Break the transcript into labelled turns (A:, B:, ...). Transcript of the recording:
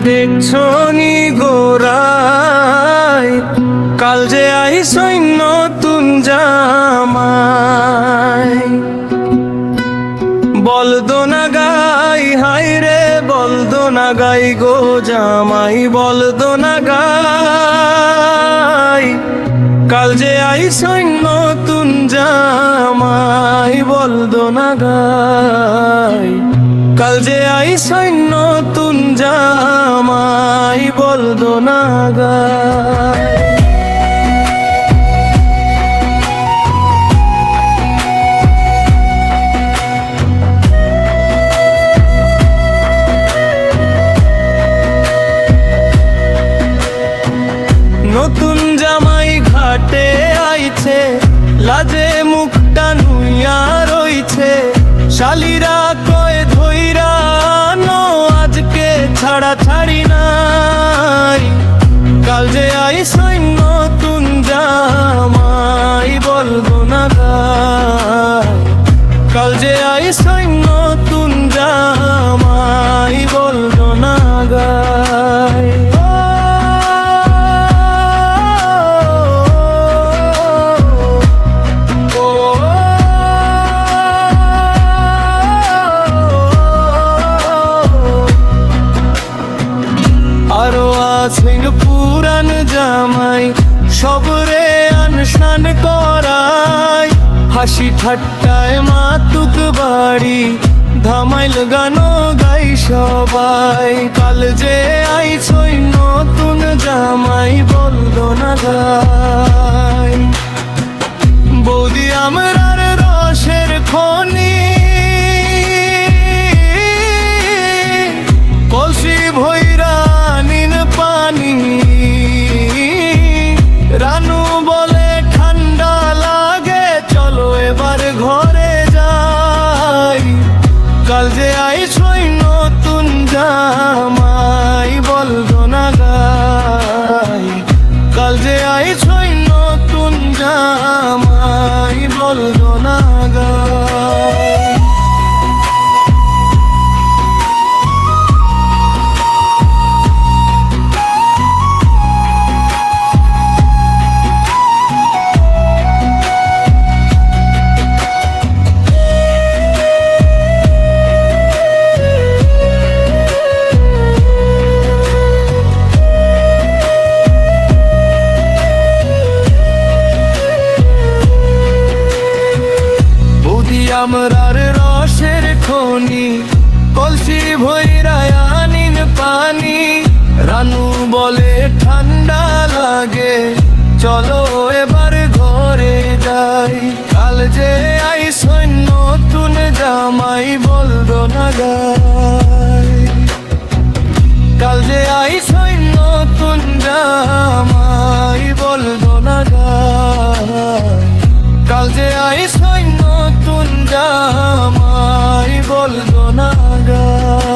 A: দেখছো নি গোরাই, কাল যে আইসই নতুন জামাই। বলদো না গাই হাই রে, বলদো না গাই গো জামাই, বলদো না গাই, কাল যে আইসই নতুন জামাই। বলদো না গাই, কাল যে আইসই নতুন জামাই। বলদো না গাই। নতুন জামাই ঘাটে আইছে, লাজে মুখটা নুইয়া রইছে। শালিরা কয় ধইরা নো, আজকে ছাড়া ছাড়ি নাই। কাল যে আইসই নতুন জামাই। বলদো না গাই, কাল যে আইসই নতুন জামাই। বলদো না গাই। আরো আছেন পুরান জামাই, সবরে আনসান করাই। হাসি ঠাট্টায় মাতুক বাড়ি, ধামাইল গানো গাই সবাই। কাল যে আইসই নতুন জামাই। বলদো না গাই। বৌদি আমরার রসের খনি, কলসি ভৈরা নিন পানি। রানু বলে ঠান্ডা লাগে, চলো এবার ঘরে যাই। কাল যে আইসই নতুন জামাই। বলদো না গাই, কাল যে আইসই নতুন জামাই। বলদো না গাই। আমরার রসের খনি, কলসি ভৈরা আনিন পানি। রানু বলে ঠান্ডা লাগে, চলো এবার ঘরে যাই। কাল যে আইসই নতুন জামাই। বলদো না গাই, কাল যে আইসই নতুন জামাই। বলদো না গাই, কাল যে আইসই নতুন জামাই। বলদো না গাই।